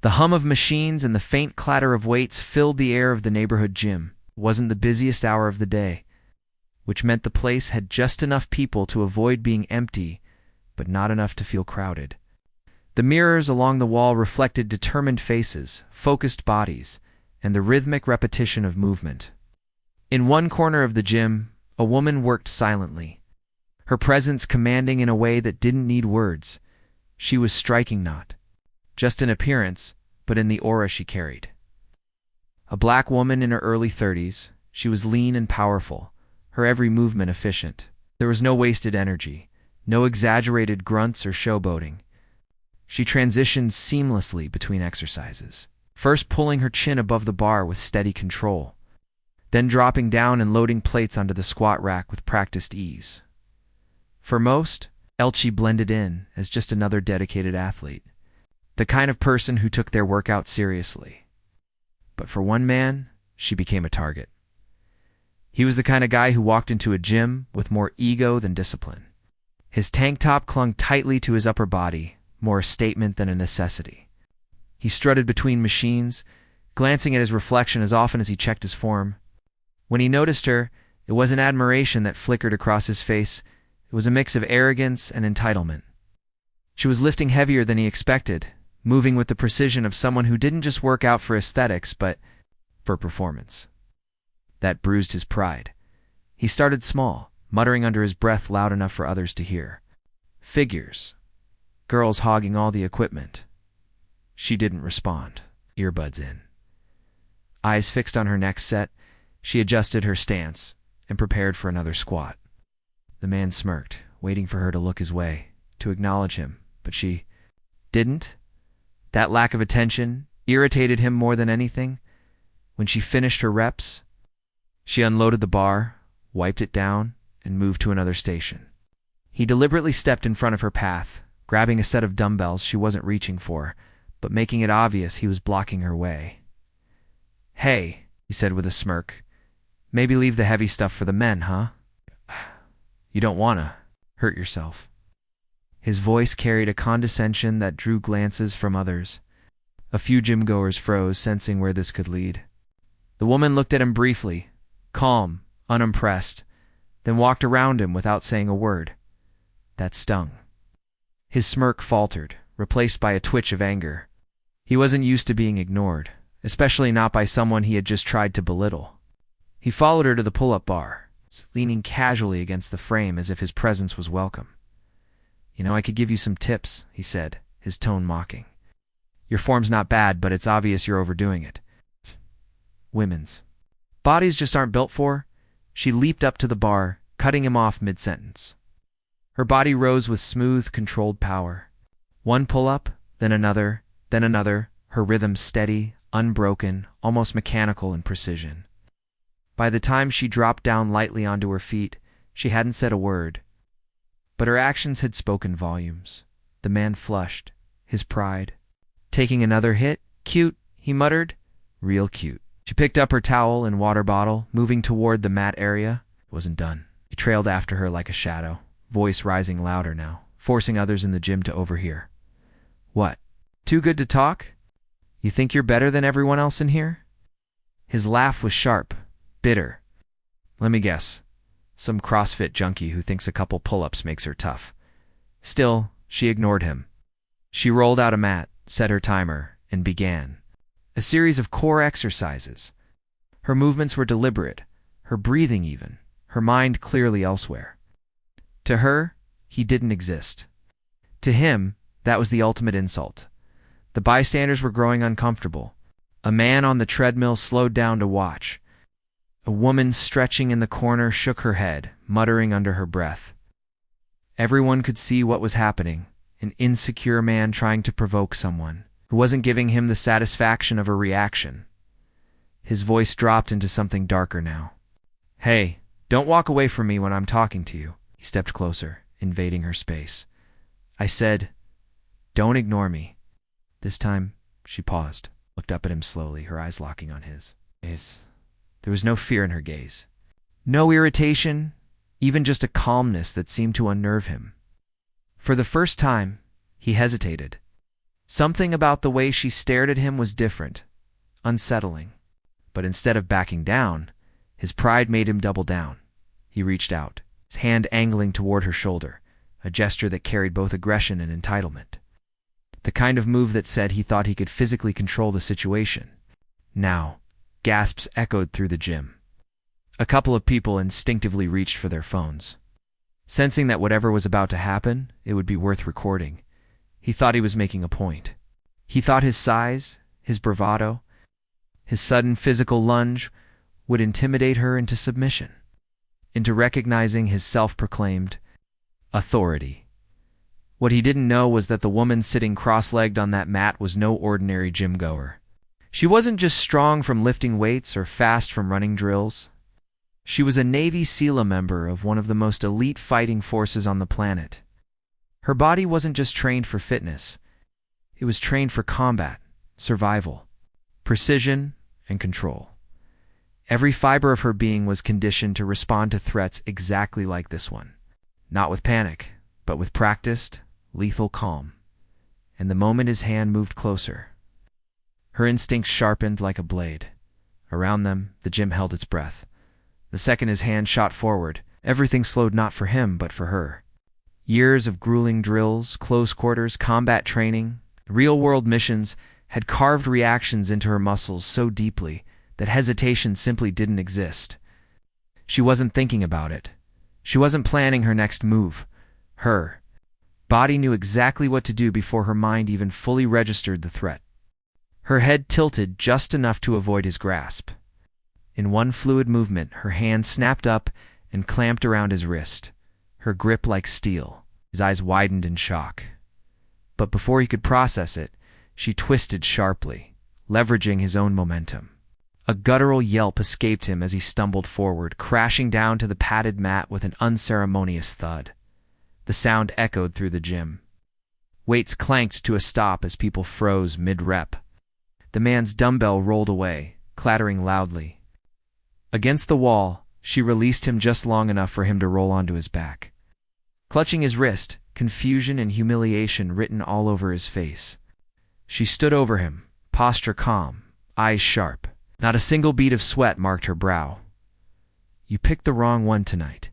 The hum of machines and the faint clatter of weights filled the air of the neighborhood gym. It wasn't the busiest hour of the day, which meant the place had just enough people to avoid being empty, but not enough to feel crowded. The mirrors along the wall reflected determined faces, focused bodies, and the rhythmic repetition of movement. In one corner of the gym, a woman worked silently, her presence commanding in a way that didn't need words. She was striking not just in appearance, but in the aura she carried. A black woman in her early 30s, she was lean and powerful, her every movement efficient. There was no wasted energy, no exaggerated grunts or showboating. She transitioned seamlessly between exercises, first pulling her chin above the bar with steady control, then dropping down and loading plates onto the squat rack with practiced ease. For most, Elchi blended in as just another dedicated athlete, the kind of person who took their workout seriously. But for one man, she became a target. He was the kind of guy who walked into a gym with more ego than discipline. His tank top clung tightly to his upper body, more a statement than a necessity. He strutted between machines, glancing at his reflection as often as he checked his form. When he noticed her, it wasn't admiration that flickered across his face. It was a mix of arrogance and entitlement. She was lifting heavier than he expected, moving with the precision of someone who didn't just work out for aesthetics, but for performance. That bruised his pride. He started small, muttering under his breath loud enough for others to hear. Figures. Girls hogging all the equipment. She didn't respond, earbuds in. Eyes fixed on her next set, she adjusted her stance and prepared for another squat. The man smirked, waiting for her to look his way, to acknowledge him, but she didn't. That lack of attention irritated him more than anything. When she finished her reps, she unloaded the bar, wiped it down, and moved to another station. He deliberately stepped in front of her path, grabbing a set of dumbbells she wasn't reaching for, but making it obvious he was blocking her way. "Hey," he said with a smirk, "maybe leave the heavy stuff for the men, huh? You don't wanna hurt yourself." His voice carried a condescension that drew glances from others. A few gym-goers froze, sensing where this could lead. The woman looked at him briefly, calm, unimpressed, then walked around him without saying a word. That stung. His smirk faltered, replaced by a twitch of anger. He wasn't used to being ignored, especially not by someone he had just tried to belittle. He followed her to the pull-up bar, leaning casually against the frame as if his presence was welcome. "You know, I could give you some tips," he said, his tone mocking. "Your form's not bad, but it's obvious you're overdoing it." Women's bodies just aren't built for. She leaped up to the bar, cutting him off mid-sentence. Her body rose with smooth, controlled power. One pull-up, then another, her rhythm steady, unbroken, almost mechanical in precision. By the time she dropped down lightly onto her feet, she hadn't said a word. But her actions had spoken volumes. The man flushed, his pride. Taking another hit? "Cute," he muttered. "Real cute." She picked up her towel and water bottle, moving toward the mat area. It wasn't done. He trailed after her like a shadow, voice rising louder now, forcing others in the gym to overhear. "What? Too good to talk? You think you're better than everyone else in here?" His laugh was sharp, bitter. "Let me guess. Some CrossFit junkie who thinks a couple pull-ups makes her tough." Still, she ignored him. She rolled out a mat, set her timer, and began a series of core exercises. Her movements were deliberate, her breathing even, her mind clearly elsewhere. To her, he didn't exist. To him, that was the ultimate insult. The bystanders were growing uncomfortable. A man on the treadmill slowed down to watch. A woman stretching in the corner shook her head, muttering under her breath. Everyone could see what was happening, an insecure man trying to provoke someone who wasn't giving him the satisfaction of a reaction. His voice dropped into something darker now. "Hey, don't walk away from me when I'm talking to you." He stepped closer, invading her space. "I said, don't ignore me." This time, she paused, looked up at him slowly, her eyes locking on his. There was no fear in her gaze. No irritation, even just a calmness that seemed to unnerve him. For the first time, he hesitated. Something about the way she stared at him was different, unsettling. But instead of backing down, his pride made him double down. He reached out, his hand angling toward her shoulder, a gesture that carried both aggression and entitlement. The kind of move that said he thought he could physically control the situation. Now, gasps echoed through the gym. A couple of people instinctively reached for their phones. Sensing that whatever was about to happen, it would be worth recording, he thought he was making a point. He thought his size, his bravado, his sudden physical lunge would intimidate her into submission, into recognizing his self-proclaimed authority. What he didn't know was that the woman sitting cross-legged on that mat was no ordinary gym-goer. She wasn't just strong from lifting weights or fast from running drills. She was a Navy SEAL member of one of the most elite fighting forces on the planet. Her body wasn't just trained for fitness. It was trained for combat, survival, precision, and control. Every fiber of her being was conditioned to respond to threats exactly like this one. Not with panic, but with practiced, lethal calm. And the moment his hand moved closer, her instincts sharpened like a blade. Around them, the gym held its breath. The second his hand shot forward, everything slowed not for him, but for her. Years of grueling drills, close quarters, combat training, real-world missions had carved reactions into her muscles so deeply that hesitation simply didn't exist. She wasn't thinking about it. She wasn't planning her next move. Her body knew exactly what to do before her mind even fully registered the threat. Her head tilted just enough to avoid his grasp. In one fluid movement, her hand snapped up and clamped around his wrist, her grip like steel. His eyes widened in shock. But before he could process it, she twisted sharply, leveraging his own momentum. A guttural yelp escaped him as he stumbled forward, crashing down to the padded mat with an unceremonious thud. The sound echoed through the gym. Weights clanked to a stop as people froze mid-rep. The man's dumbbell rolled away, clattering loudly. Against the wall, she released him just long enough for him to roll onto his back. Clutching his wrist, confusion and humiliation written all over his face. She stood over him, posture calm, eyes sharp. Not a single bead of sweat marked her brow. "You picked the wrong one tonight,"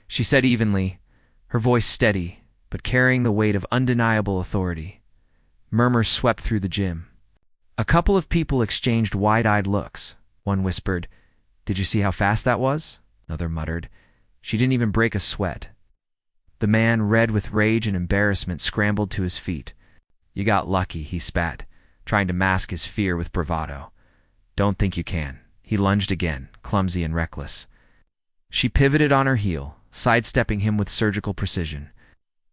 she said evenly, her voice steady, but carrying the weight of undeniable authority. Murmurs swept through the gym. A couple of people exchanged wide-eyed looks. One whispered, "Did you see how fast that was?" Another muttered, "She didn't even break a sweat." The man, red with rage and embarrassment, scrambled to his feet. "You got lucky," he spat, trying to mask his fear with bravado. "Don't think you can." He lunged again, clumsy and reckless. She pivoted on her heel, sidestepping him with surgical precision.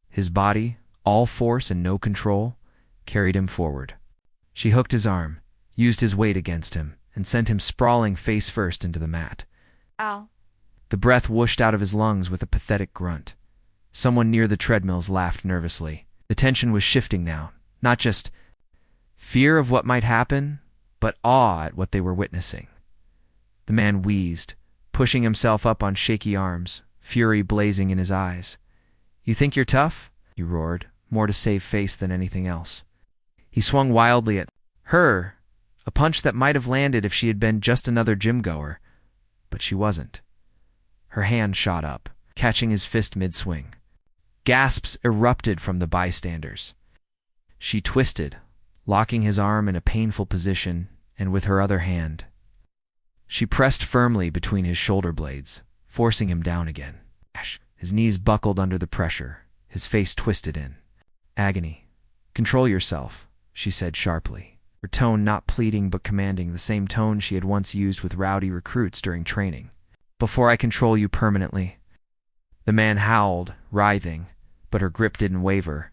His body, all force and no control, carried him forward. She hooked his arm, used his weight against him, and sent him sprawling face first into the mat. Ow. The breath whooshed out of his lungs with a pathetic grunt. Someone near the treadmills laughed nervously. The tension was shifting now, not just fear of what might happen, but awe at what they were witnessing. The man wheezed, pushing himself up on shaky arms, fury blazing in his eyes. "You think you're tough?" he roared, more to save face than anything else. He swung wildly at her, a punch that might have landed if she had been just another gym-goer, but she wasn't. Her hand shot up, catching his fist mid-swing. Gasps erupted from the bystanders. She twisted, locking his arm in a painful position, and with her other hand, she pressed firmly between his shoulder blades, forcing him down again. His knees buckled under the pressure, his face twisted in agony. "Control yourself," she said sharply, her tone not pleading but commanding, the same tone she had once used with rowdy recruits during training. "Before I control you permanently." The man howled, writhing, but her grip didn't waver.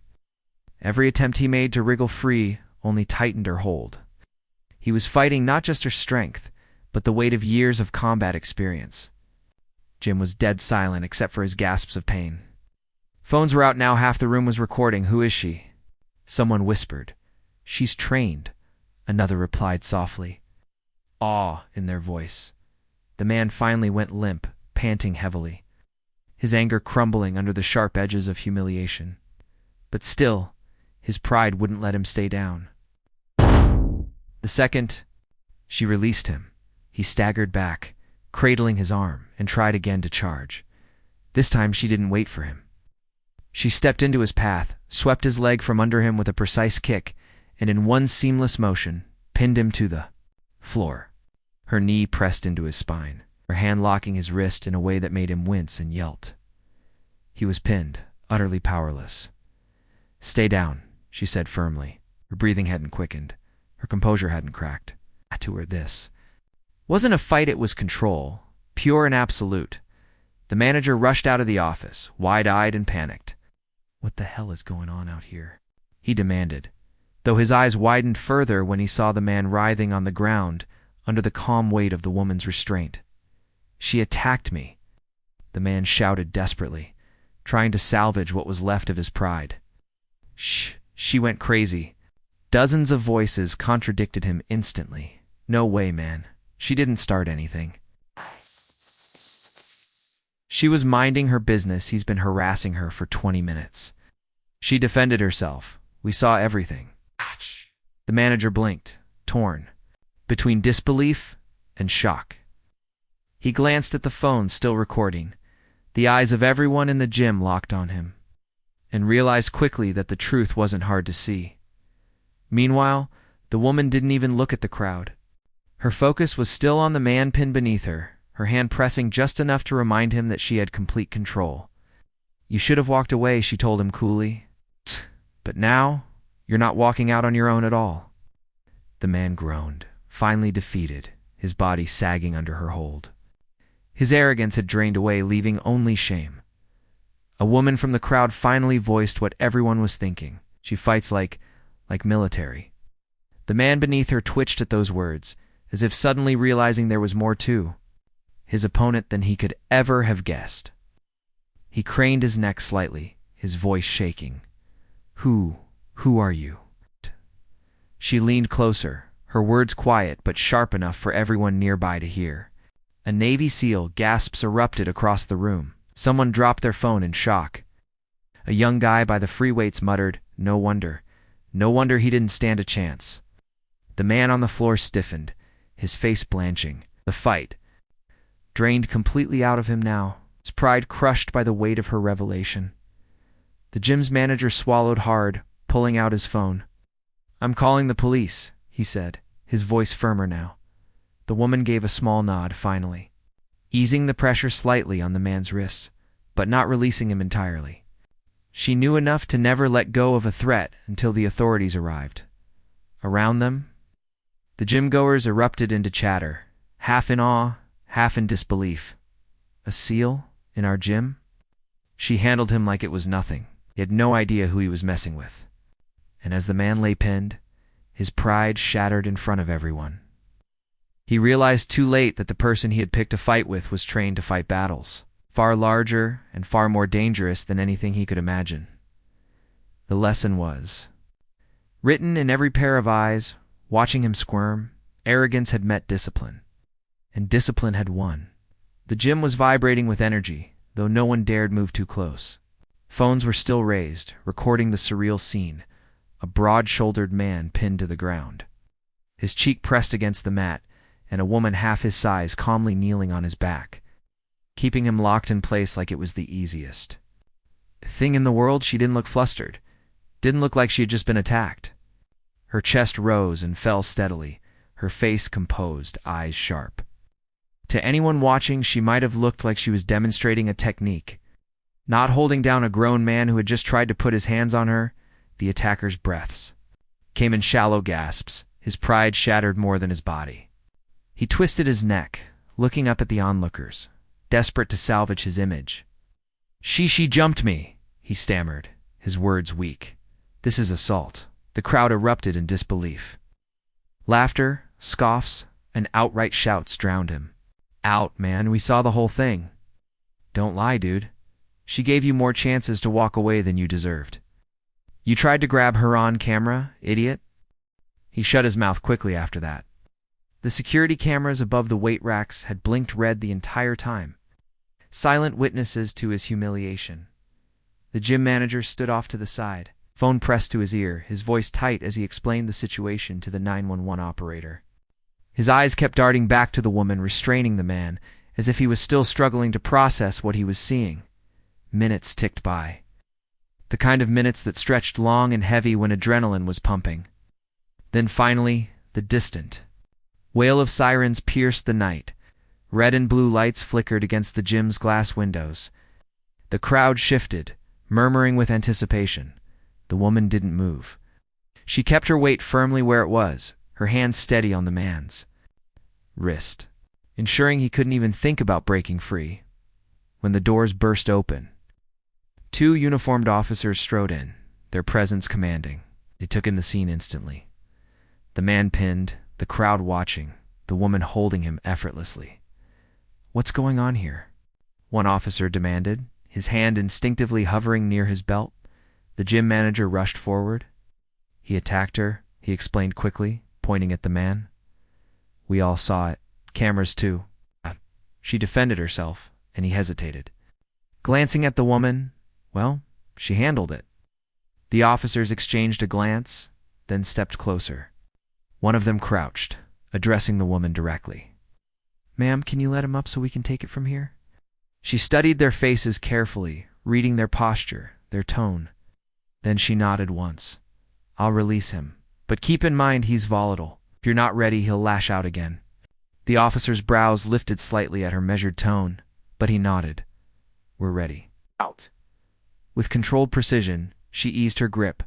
Every attempt he made to wriggle free only tightened her hold. He was fighting not just her strength, but the weight of years of combat experience. Jim was dead silent except for his gasps of pain. Phones were out now, half the room was recording. "Who is she?" Someone whispered. "She's trained," another replied softly, awe in their voice. The man finally went limp, panting heavily, his anger crumbling under the sharp edges of humiliation. But still, His pride wouldn't let him stay down. The second she released him, he staggered back, cradling his arm, and tried again to charge. This time she didn't wait for him. She stepped into his path, swept his leg from under him with a precise kick, and in one seamless motion, pinned him to the floor. Her knee pressed into his spine, her hand locking his wrist in a way that made him wince and yelp. He was pinned, utterly powerless. "Stay down," she said firmly. Her breathing hadn't quickened. Her composure hadn't cracked. To her, this wasn't a fight, it was control, pure and absolute. The manager rushed out of the office, wide-eyed and panicked. "What the hell is going on out here?" he demanded, though his eyes widened further when he saw the man writhing on the ground under the calm weight of the woman's restraint. "She attacked me," the man shouted desperately, trying to salvage what was left of his pride. "Shh, she went crazy." Dozens of voices contradicted him instantly. "No way, man. She didn't start anything. She was minding her business. He's been harassing her for 20 minutes. She defended herself. We saw everything." The manager blinked, torn between disbelief and shock. He glanced at the phone still recording. The eyes of everyone in the gym locked on him, and realized quickly that the truth wasn't hard to see. Meanwhile, the woman didn't even look at the crowd. Her focus was still on the man pinned beneath her, her hand pressing just enough to remind him that she had complete control. "You should have walked away," she told him coolly. "But now, you're not walking out on your own at all." The man groaned, finally defeated, his body sagging under her hold. His arrogance had drained away, leaving only shame. A woman from the crowd finally voiced what everyone was thinking. "She fights like military." The man beneath her twitched at those words, as if suddenly realizing there was more to his opponent than he could ever have guessed. He craned his neck slightly, his voice shaking. Who are you?" She leaned closer, her words quiet but sharp enough for everyone nearby to hear. A Navy SEAL. Gasps erupted across the room. Someone dropped their phone in shock. A young guy by the free weights muttered, No wonder he didn't stand a chance." The man on the floor stiffened, his face blanching. The fight drained completely out of him now, his pride crushed by the weight of her revelation. The gym's manager swallowed hard, pulling out his phone. "I'm calling the police," he said, his voice firmer now. The woman gave a small nod, finally, easing the pressure slightly on the man's wrists, but not releasing him entirely. She knew enough to never let go of a threat until the authorities arrived. Around them, the gym-goers erupted into chatter, half in awe, half in disbelief. "A SEAL? In our gym?" She handled him like it was nothing. He had no idea who he was messing with. And as the man lay pinned, his pride shattered in front of everyone. He realized too late that the person he had picked a fight with was trained to fight battles, far larger and far more dangerous than anything he could imagine. The lesson was written in every pair of eyes. Watching him squirm, arrogance had met discipline, and discipline had won. The gym was vibrating with energy, though no one dared move too close. Phones were still raised, recording the surreal scene, a broad-shouldered man pinned to the ground, his cheek pressed against the mat, and a woman half his size calmly kneeling on his back, keeping him locked in place like it was the easiest thing in the world. She didn't look flustered, didn't look like she had just been attacked. Her chest rose and fell steadily, her face composed, eyes sharp. To anyone watching, she might have looked like she was demonstrating a technique. Not holding down a grown man who had just tried to put his hands on her, the attacker's breaths came in shallow gasps, his pride shattered more than his body. He twisted his neck, looking up at the onlookers, desperate to salvage his image. She jumped me," he stammered, his words weak. "This is assault." The crowd erupted in disbelief. Laughter, scoffs, and outright shouts drowned him. "Out, man, we saw the whole thing." "Don't lie, dude. She gave you more chances to walk away than you deserved. You tried to grab her on camera, idiot." He shut his mouth quickly after that. The security cameras above the weight racks had blinked red the entire time, silent witnesses to his humiliation. The gym manager stood off to the side, Phone pressed to his ear, his voice tight as he explained the situation to the 911 operator. His eyes kept darting back to the woman, restraining the man, as if he was still struggling to process what he was seeing. Minutes ticked by. The kind of minutes that stretched long and heavy when adrenaline was pumping. Then finally, the distant wail of sirens pierced the night. Red and blue lights flickered against the gym's glass windows. The crowd shifted, murmuring with anticipation. The woman didn't move. She kept her weight firmly where it was, her hands steady on the man's wrist, ensuring he couldn't even think about breaking free. When the doors burst open, 2 uniformed officers strode in, their presence commanding. They took in the scene instantly. The man pinned, the crowd watching, the woman holding him effortlessly. "What's going on here?" one officer demanded, his hand instinctively hovering near his belt. The gym manager rushed forward. "He attacked her," he explained quickly, pointing at the man. "We all saw it. Cameras too." She defended herself, and he hesitated. Glancing at the woman, well, she handled it. The officers exchanged a glance, then stepped closer. One of them crouched, addressing the woman directly. "Ma'am, can you let him up so we can take it from here?" She studied their faces carefully, reading their posture, their tone. Then she nodded once. "I'll release him, but keep in mind he's volatile. If you're not ready, he'll lash out again." The officer's brows lifted slightly at her measured tone, but he nodded. "We're ready." Out. With controlled precision, she eased her grip,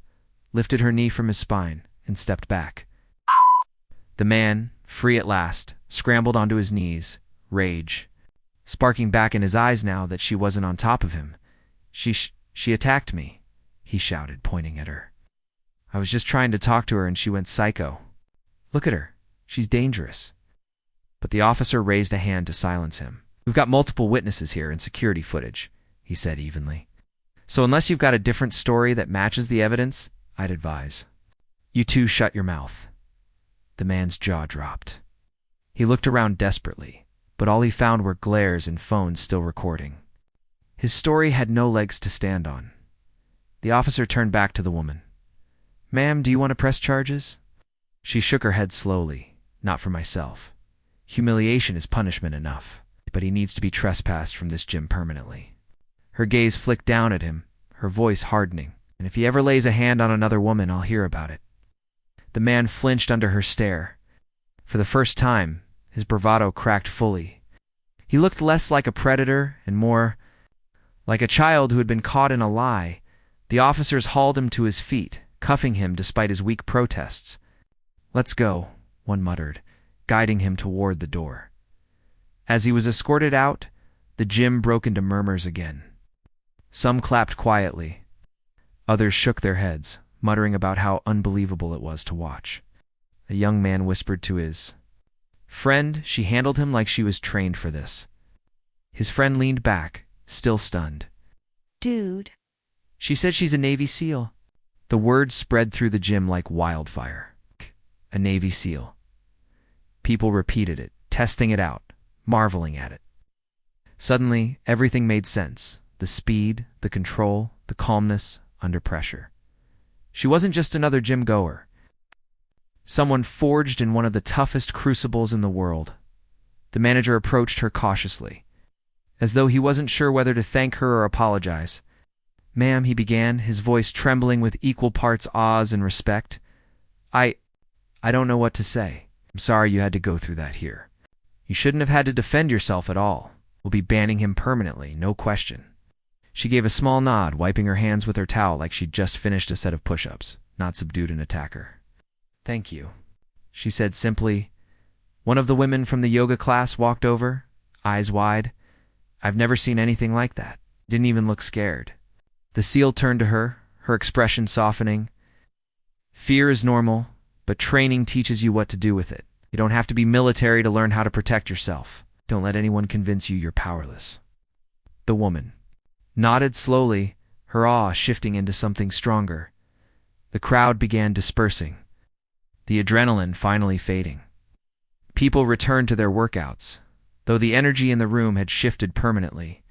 lifted her knee from his spine, and stepped back. The man, free at last, scrambled onto his knees, rage sparking back in his eyes now that she wasn't on top of him. She attacked me," he shouted, pointing at her. "I was just trying to talk to her and she went psycho. Look at her. She's dangerous." But the officer raised a hand to silence him. "We've got multiple witnesses here and security footage," he said evenly. "So unless you've got a different story that matches the evidence, I'd advise you two shut your mouth." The man's jaw dropped. He looked around desperately, but all he found were glares and phones still recording. His story had no legs to stand on. The officer turned back to the woman. "Ma'am, do you want to press charges?" She shook her head slowly. "Not for myself. Humiliation is punishment enough, but he needs to be trespassed from this gym permanently." Her gaze flicked down at him, her voice hardening. "And if he ever lays a hand on another woman, I'll hear about it." The man flinched under her stare. For the first time, his bravado cracked fully. He looked less like a predator and more like a child who had been caught in a lie. The officers hauled him to his feet, cuffing him despite his weak protests. "Let's go," one muttered, guiding him toward the door. As he was escorted out, the gym broke into murmurs again. Some clapped quietly. Others shook their heads, muttering about how unbelievable it was to watch. A young man whispered to his friend she handled him like she was trained for this. His friend leaned back, still stunned. "Dude." "She said she's a Navy SEAL." The word spread through the gym like wildfire. A Navy SEAL. People repeated it, testing it out, marveling at it. Suddenly, everything made sense. The speed, the control, the calmness under pressure. She wasn't just another gym goer. Someone forged in one of the toughest crucibles in the world. The manager approached her cautiously, as though he wasn't sure whether to thank her or apologize. "Ma'am," he began, his voice trembling with equal parts awe and respect. I don't know what to say. I'm sorry you had to go through that here. You shouldn't have had to defend yourself at all. We'll be banning him permanently, no question." She gave a small nod, wiping her hands with her towel like she'd just finished a set of push-ups, not subdued an attacker. "Thank you," she said simply. One of the women from the yoga class walked over, eyes wide. "I've never seen anything like that." Didn't even look scared. The SEAL turned to her, her expression softening. "Fear is normal, but training teaches you what to do with it. You don't have to be military to learn how to protect yourself. Don't let anyone convince you you're powerless." The woman nodded slowly, her awe shifting into something stronger. The crowd began dispersing, the adrenaline finally fading. People returned to their workouts, though the energy in the room had shifted permanently.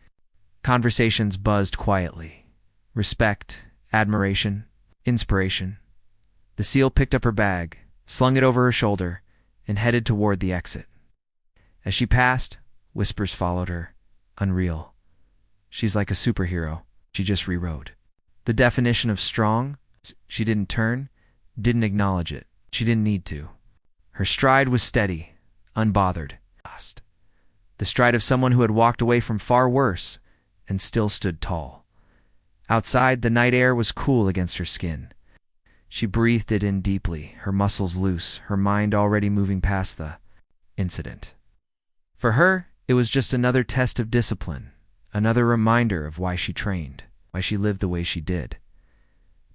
Conversations buzzed quietly. Respect, admiration, Inspiration. The SEAL picked up her bag, slung it over her shoulder, and headed toward the exit. As she passed, whispers followed her. Unreal. She's like a superhero. She just rewrote. The definition of strong, she didn't turn, didn't acknowledge it. She didn't need to. Her stride was steady, unbothered. The stride of someone who had walked away from far worse and still stood tall. Outside, the night air was cool against her skin. She breathed it in deeply, her muscles loose, her mind already moving past the incident. For her, it was just another test of discipline, another reminder of why she trained, why she lived the way she did.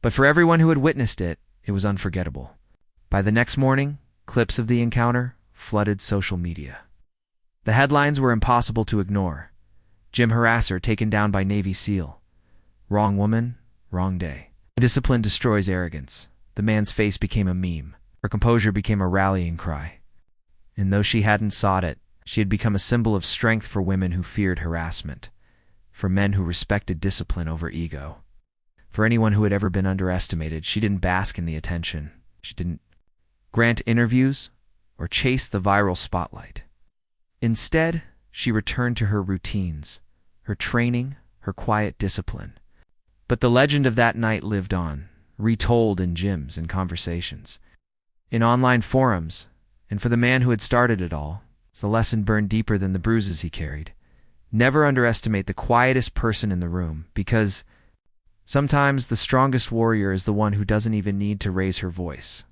But for everyone who had witnessed it, it was unforgettable. By the next morning, clips of the encounter flooded social media. The headlines were impossible to ignore. Gym harasser taken down by Navy SEAL. Wrong woman, wrong day. Discipline destroys arrogance. The man's face became a meme. Her composure became a rallying cry. And though she hadn't sought it, she had become a symbol of strength for women who feared harassment, for men who respected discipline over ego. For anyone who had ever been underestimated, she didn't bask in the attention. She didn't grant interviews or chase the viral spotlight. Instead, she returned to her routines, her training, her quiet discipline. But the legend of that night lived on, retold in gyms and conversations, in online forums, and for the man who had started it all, the lesson burned deeper than the bruises he carried. Never underestimate the quietest person in the room, because sometimes the strongest warrior is the one who doesn't even need to raise her voice.